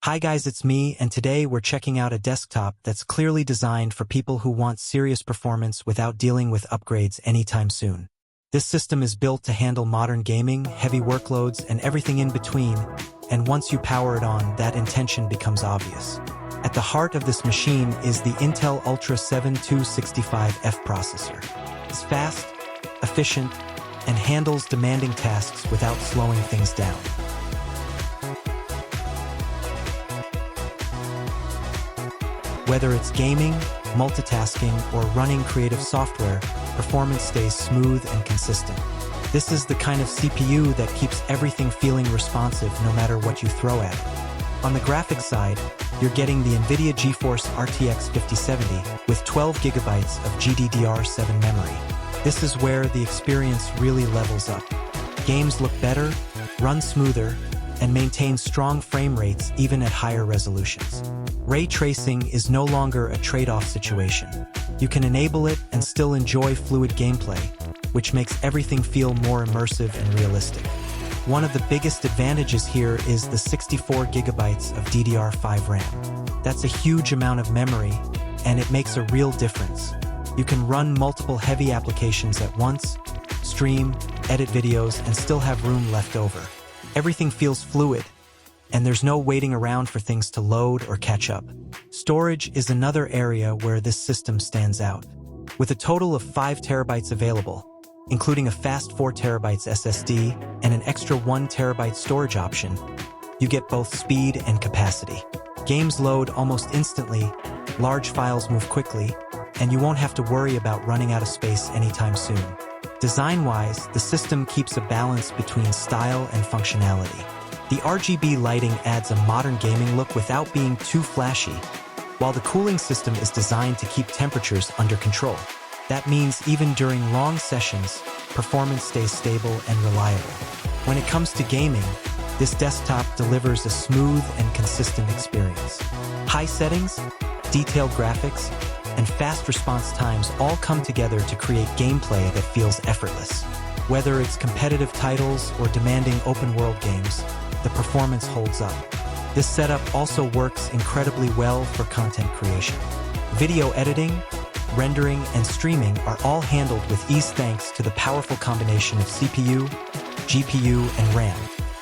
Hi guys, it's me, and today we're checking out a desktop that's clearly designed for people who want serious performance without dealing with upgrades anytime soon. This system is built to handle modern gaming, heavy workloads, and everything in between, and once you power it on, that intention becomes obvious. At the heart of this machine is the Intel Ultra 7265F processor. It's fast, efficient, and handles demanding tasks without slowing things down. Whether it's gaming, multitasking, or running creative software, performance stays smooth and consistent. This is the kind of CPU that keeps everything feeling responsive no matter what you throw at it. On the graphics side, you're getting the NVIDIA GeForce RTX 5070 with 12 gigabytes of GDDR7 memory. This is where the experience really levels up. Games look better, run smoother, and maintain strong frame rates even at higher resolutions. Ray tracing is no longer a trade-off situation. You can enable it and still enjoy fluid gameplay, which makes everything feel more immersive and realistic. One of the biggest advantages here is the 64 gigabytes of DDR5 RAM. That's a huge amount of memory, and it makes a real difference. You can run multiple heavy applications at once, stream, edit videos, and still have room left over. Everything feels fluid, and there's no waiting around for things to load or catch up. Storage is another area where this system stands out. With a total of 5 terabytes available, including a fast 4 terabytes SSD and an extra 1 terabyte storage option, you get both speed and capacity. Games load almost instantly, large files move quickly, and you won't have to worry about running out of space anytime soon. Design-wise, the system keeps a balance between style and functionality. The RGB lighting adds a modern gaming look without being too flashy, while the cooling system is designed to keep temperatures under control. That means even during long sessions, performance stays stable and reliable. When it comes to gaming, this desktop delivers a smooth and consistent experience. High settings, detailed graphics, and fast response times all come together to create gameplay that feels effortless. Whether it's competitive titles or demanding open-world games, the performance holds up. This setup also works incredibly well for content creation. Video editing, rendering, and streaming are all handled with ease thanks to the powerful combination of CPU, GPU, and RAM.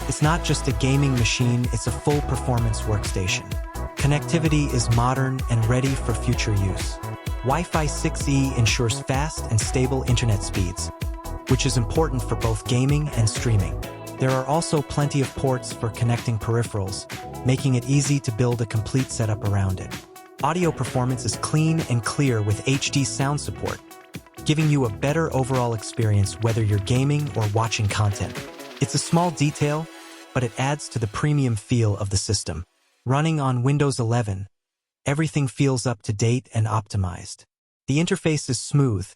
It's not just a gaming machine, it's a full performance workstation. Connectivity is modern and ready for future use. Wi-Fi 6E ensures fast and stable internet speeds, which is important for both gaming and streaming. There are also plenty of ports for connecting peripherals, making it easy to build a complete setup around it. Audio performance is clean and clear with HD sound support, giving you a better overall experience whether you're gaming or watching content. It's a small detail, but it adds to the premium feel of the system. Running on Windows 11, everything feels up to date and optimized. The interface is smooth,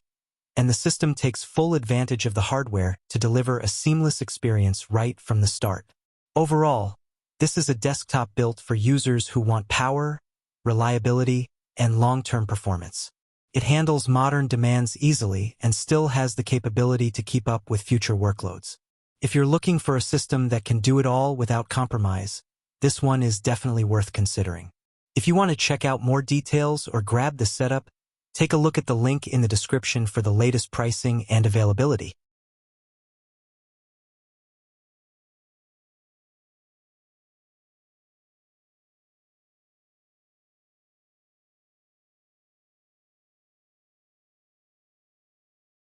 and the system takes full advantage of the hardware to deliver a seamless experience right from the start. Overall, this is a desktop built for users who want power, reliability, and long-term performance. It handles modern demands easily and still has the capability to keep up with future workloads. If you're looking for a system that can do it all without compromise, this one is definitely worth considering. If you want to check out more details or grab the setup, take a look at the link in the description for the latest pricing and availability.